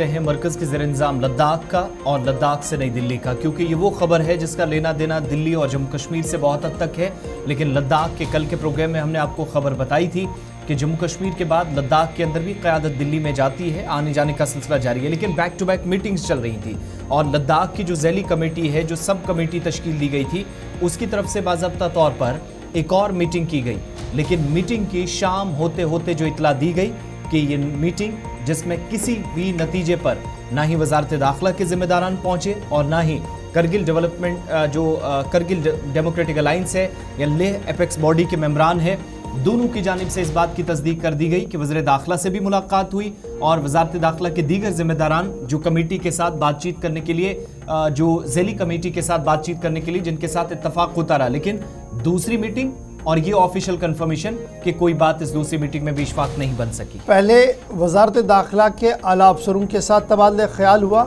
हैं मरकज के ज़ेर इंतज़ाम लद्दाख का और लद्दाख से नई दिल्ली का, क्योंकि ये वो खबर है जिसका लेना देना दिल्ली और जम्मू कश्मीर से बहुत हद तक है। लेकिन लद्दाख के कल के प्रोग्राम में हमने आपको खबर बताई थी कि जम्मू कश्मीर के बाद लद्दाख के अंदर भी क़यादत दिल्ली में जाती है, आने जाने का सिलसिला जारी है। लेकिन बैक टू बैक मीटिंग्स चल रही थी और लद्दाख की जो ज़ैली कमेटी है, जो सब कमेटी तश्कील दी गई थी, उसकी तरफ से बाज़ाब्ता तौर पर एक और मीटिंग की गई। लेकिन मीटिंग की शाम होते होते जो इतला दी गई कि ये मीटिंग जिसमें किसी भी नतीजे पर ना ही वजारत दाखिला के जिम्मेदारान पहुंचे और ना ही करगिल करगिल डेमोक्रेटिक अलायंस है या लेह एपेक्स बॉडी के मेंबरान है, दोनों की जानिब से इस बात की तस्दीक कर दी गई कि वज़ीर दाखिला से भी मुलाकात हुई और वजारत दाखिला के दीगर जिम्मेदारान जो कमेटी के साथ बातचीत करने के लिए, जो ज़ैली कमेटी के साथ बातचीत करने के लिए जिनके साथ इत्तफाक होता रहा। लेकिन दूसरी मीटिंग और ये ऑफिशियल कंफर्मेशन कि कोई बात इस दूसरी मीटिंग में भी इश्फाक नहीं बन सकी। पहले वजारत दाखिला के आला अफसरों के साथ तबादला ख्याल हुआ,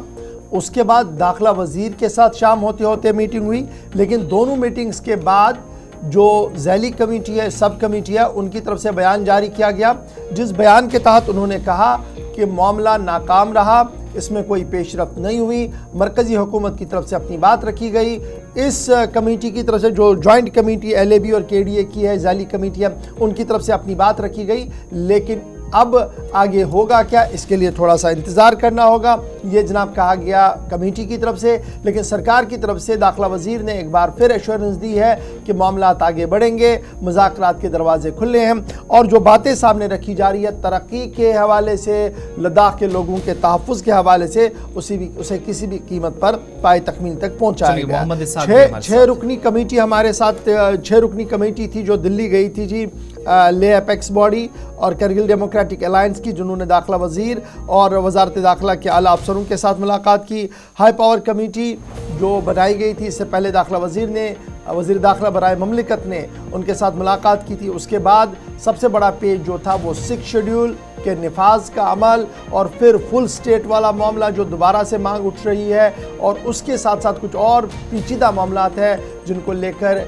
उसके बाद दाखिला वजीर के साथ शाम होते होते मीटिंग हुई। लेकिन दोनों मीटिंग्स के बाद जो ज़ैली कमेटी है, सब कमेटी है, उनकी तरफ से बयान जारी किया गया, जिस बयान के तहत उन्होंने कहा कि मामला नाकाम रहा, इसमें कोई पेशरफ्त नहीं हुई। मरकज़ी हुकूमत की तरफ से अपनी बात रखी गई, इस कमेटी की तरफ से जो जॉइंट कमेटी LAB और KDA की है, ज़ैली कमेटी है, उनकी तरफ से अपनी बात रखी गई। लेकिन अब आगे होगा क्या, इसके लिए थोड़ा सा इंतज़ार करना होगा, ये जनाब कहा गया कमेटी की तरफ से। लेकिन सरकार की तरफ से दाखिला वज़ीर ने एक बार फिर एश्योरेंस दी है कि मामलात आगे बढ़ेंगे, मुज़ाकरात के दरवाजे खुले हैं और जो बातें सामने रखी जा रही है तरक्की के हवाले से, लद्दाख के लोगों के तहफ़्फ़ुज़ के हवाले से, उसे किसी भी कीमत पर पाए तकमील तक पहुँचाया गया। 6 रुकनी कमेटी हमारे साथ, 6 रुकनी कमेटी थी जो दिल्ली गई थी जी, लेह एपेक्स बॉडी और करगिल डेमोक्रेटिक अलायंस की, जिन्होंने दाखिला वज़ीर और वजारत दाखिला के आला अफसरों के साथ मुलाकात की। हाई पावर कमेटी जो बनाई गई थी, इससे पहले दाखिला वज़ीर ने, वज़ीर दाखिला बराए ममलिकत ने उनके साथ मुलाकात की थी। उसके बाद सबसे बड़ा पेज जो था वो 6 शेड्यूल के निफाज का अमल और फिर फुल स्टेट वाला मामला जो दोबारा से मांग उठ रही है, और उसके साथ साथ कुछ और पेचीदा मामलात हैं जिनको लेकर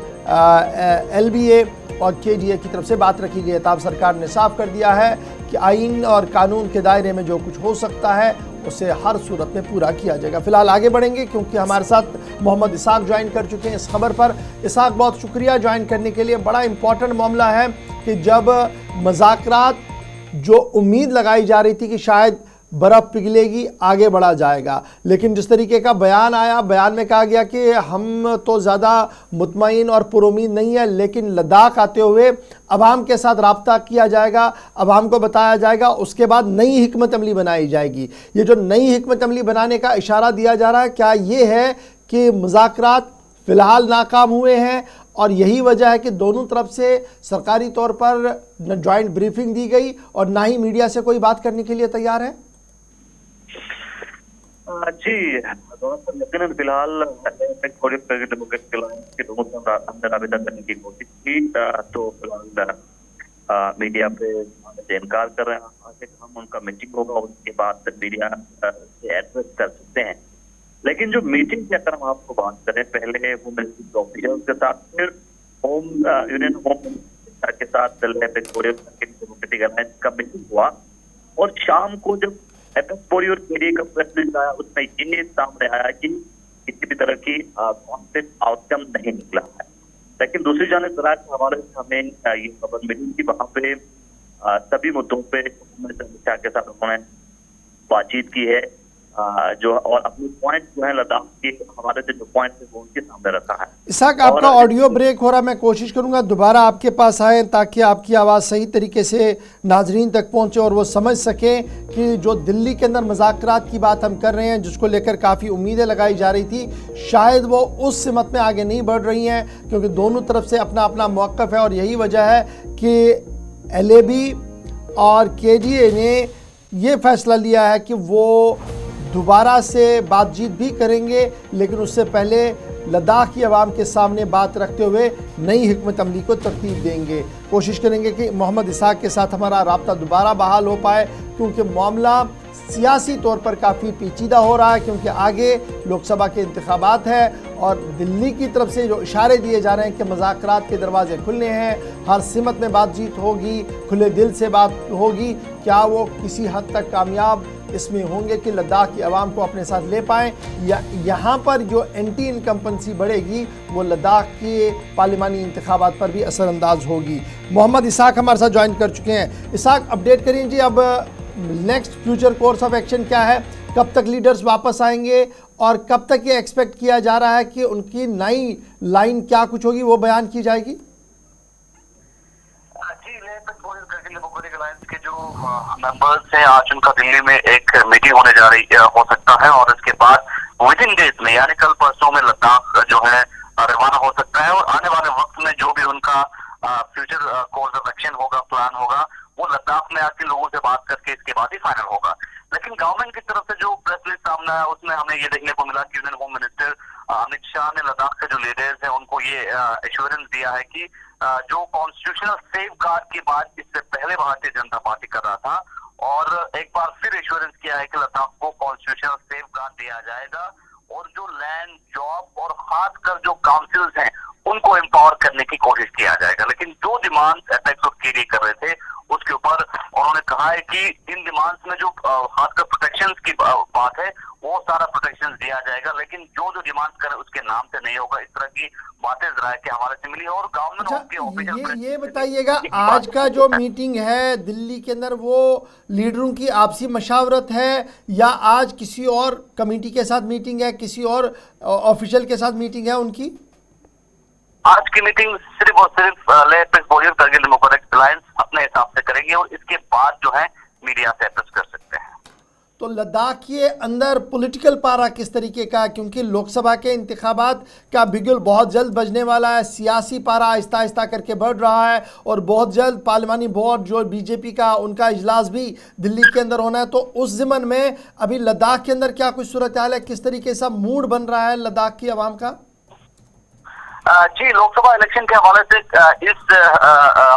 LBA और KDA की तरफ से बात रखी गई है। तब सरकार ने साफ कर दिया है कि आइन और कानून के दायरे में जो कुछ हो सकता है उसे हर सूरत में पूरा किया जाएगा। फिलहाल आगे बढ़ेंगे क्योंकि हमारे साथ मोहम्मद इसाक ज्वाइन कर चुके हैं इस खबर पर। इसाक, बहुत शुक्रिया ज्वाइन करने के लिए। बड़ा इंपॉर्टेंट मामला है कि जब मुज़ाकरात, जो उम्मीद लगाई जा रही थी कि शायद बर्फ़ पिघलेगी, आगे बढ़ा जाएगा, लेकिन जिस तरीके का बयान आया, बयान में कहा गया कि हम तो ज़्यादा मुतमईन और पुरुमीद नहीं है, लेकिन लद्दाख आते हुए अवाम के साथ रब्ता किया जाएगा, अवाम को बताया जाएगा, उसके बाद नई हिकमत अमली बनाई जाएगी। ये जो नई हिकमत अमली बनाने का इशारा दिया जा रहा है, क्या ये है कि मुज़ाकरात फ़िलहाल नाकाम हुए हैं और यही वजह है कि दोनों तरफ से सरकारी तौर पर न जॉइंट ब्रीफिंग दी गई और ना ही मीडिया से कोई बात करने के लिए तैयार है? जी, यकीनन फिलहाल डेमोक्रेटिक अलायंस के दोनों से हमने राबिता करने की कोशिश की, तो फिलहाल मीडिया पे इनकार कर रहे हैं कि हम उनका मीटिंग होगा, उसके बाद मीडिया से एड्रेस कर सकते हैं। लेकिन जो मीटिंग की अगर हम आपको बात करें, पहले वो मिनिस्ट्री ऑफिसर्स के साथ, फिर यूनियन होम मिनिस्टर के साथ डेमोक्रेटिक अलायंस का मीटिंग हुआ, और शाम को जब एपेक्स बॉडी और KDA का प्रेस रिलीज आया, उसमें ये सामने आया कि किसी भी तरह की कॉन्फ्लिक्ट आउटकम नहीं निकला है। लेकिन दूसरी जानिब ज़राए के हवाले से हमें ये खबर मिली कि वहाँ पे सभी मुद्दों पे हुकूमत अमित के साथ उन्होंने बातचीत की है, जो और अपने पॉइंट जो है लद्दाख के हवाले से जो पॉइंट है वो उनके सामने रखा है। इसाक, आपका ऑडियो ब्रेक हो रहा, मैं कोशिश करूंगा दोबारा आपके पास आए ताकि आपकी आवाज़ सही तरीके से नाजरीन तक पहुंचे और वो समझ सकें कि जो दिल्ली के अंदर मुज़ाकरात की बात हम कर रहे हैं, जिसको लेकर काफ़ी उम्मीदें लगाई जा रही थी, शायद वो उस सिमत में आगे नहीं बढ़ रही हैं क्योंकि दोनों तरफ से अपना अपना मौक़िफ़ है। और यही वजह है कि LAB और KDA ने ये फ़ैसला लिया है कि वो दोबारा से बातचीत भी करेंगे, लेकिन उससे पहले लद्दाख की आवाम के सामने बात रखते हुए नई हिकमत अमली को तरतीब देंगे। कोशिश करेंगे कि मोहम्मद इसाक के साथ हमारा राब्ता दोबारा बहाल हो पाए, क्योंकि मामला सियासी तौर पर काफ़ी पेचीदा हो रहा है, क्योंकि आगे लोकसभा के इंतखाबात हैं और दिल्ली की तरफ से जो इशारे दिए जा रहे हैं कि मुज़ाकरात के दरवाजे खुले हैं, हर सिमत में बातचीत होगी, खुले दिल से बात होगी, क्या वो किसी हद तक कामयाब इसमें होंगे कि लद्दाख की आवाम को अपने साथ ले पाएँ, या यहाँ पर जो एंटी इनकम्पेंसी बढ़ेगी वो लद्दाख के पार्लिमानी इंतखाबात पर भी असरअंदाज होगी। मोहम्मद इसाक हमारे साथ ज्वाइन कर चुके हैं। इसाक, अपडेट करिए जी, अब next future course of action क्या है, कब तक लीडर्स वापस आएंगे और कब तक ये एक्सपेक्ट किया जा रहा है कि उनकी नई लाइन क्या कुछ होगी वो बयान की जाएगी? डेमोक्रेटिक अलायंस के जो मेंबर्स हैं, आज उनका दिल्ली में एक मीटिंग होने जा रही हो सकता है और इसके बाद विद इन डेज में यानी कल परसों में लद्दाख जो है रवाना हो सकता है और आने वाले वक्त में जो भी उनका फ्यूचर कोर्स ऑफ एक्शन होगा, प्लान होगा, वो लद्दाख में आके लोगों से बात करके इसके बाद ही फाइनल होगा। लेकिन गवर्नमेंट की तरफ से जो प्रेस रिलीज सामने आया उसमें हमें ये देखने को मिला कि union home minister Amit Shah ने लद्दाख के जो लीडर्स हैं उनको ये एश्योरेंस दिया है कि जो कॉन्स्टिट्यूशनल सेफ गार्ड की बात इससे पहले भारतीय जनता पार्टी कर रहा था और एक बार फिर एश्योरेंस किया है कि लद्दाख को कॉन्स्टिट्यूशनल सेफ गार्ड दिया जाएगा और जो लैंड, जॉब और खासकर जो काउंसिल्स हैं उनको एम्पावर करने की कोशिश किया जाएगा। लेकिन जो डिमांड एपेक्स और केडी कर रहे थे उसके ऊपर उन्होंने कहा है कि इन डिमांड्स में जो खासकर प्रोटेक्शंस की बात है वो सारा प्रोटेक्शन दिया जाएगा, लेकिन जो डिमांड करे उसके नाम से नहीं होगा। इस तरह की बातें जराये के हवाले से मिली और गवर्नमेंट ये बताइएगा, आज का जो मीटिंग है दिल्ली के अंदर वो लीडरों की आपसी मशावरत है या आज किसी और कमेटी के साथ मीटिंग है, किसी और ऑफिशियल के साथ मीटिंग है उनकी? आज की मीटिंग सिर्फ और सिर्फ करगिल डेमोक्रेटिक अलायंस अपने हिसाब से करेंगे और इसके बाद जो है मीडिया से अप्रोच कर सकते हैं। तो लद्दाख के अंदर पॉलिटिकल पारा किस तरीके का, क्योंकि लोकसभा के इंतखाबात का बिगुल बहुत जल्द बजने वाला है, सियासी पारा आहिस्ता आहिस्ता करके बढ़ रहा है और बहुत जल्द पार्लिमानी बोर्ड जो बीजेपी का उनका इजलास भी दिल्ली के अंदर होना है। तो उस ज़मन में अभी लद्दाख के अंदर क्या कुछ सूरत हाल है, किस तरीके से मूड बन रहा है लद्दाख की आवाम का? जी, लोकसभा इलेक्शन के हवाले से इस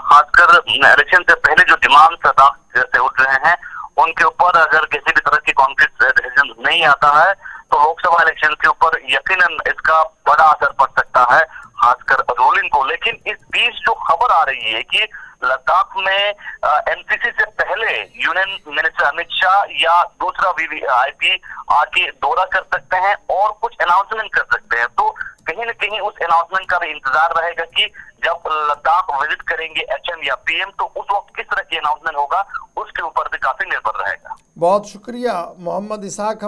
खासकर इलेक्शन से पहले जो डिमांड्स लद्दाख से उठ रहे हैं उनके ऊपर अगर किसी भी तरह की कॉन्क्रीट डिसीजन नहीं आता है तो लोकसभा इलेक्शन के ऊपर यकीनन इसका बड़ा असर पड़ सकता है, खासकर रूलिंग को। लेकिन इस बीच जो खबर आ रही है कि लद्दाख में एमसीसी से पहले यूनियन मिनिस्टर अमित शाह या दूसरा वीवीआईपी आके दौरा कर सकते हैं और कुछ अनाउंसमेंट कर सकते हैं, तो कहीं न कहीं उस अनाउंसमेंट का भी इंतजार रहेगा कि जब लद्दाख विजिट करेंगे एचएम या पीएम तो उस वक्त किस तरह की अनाउंसमेंट होगा उसके ऊपर भी काफी निर्भर रहेगा। बहुत शुक्रिया मोहम्मद इसाक।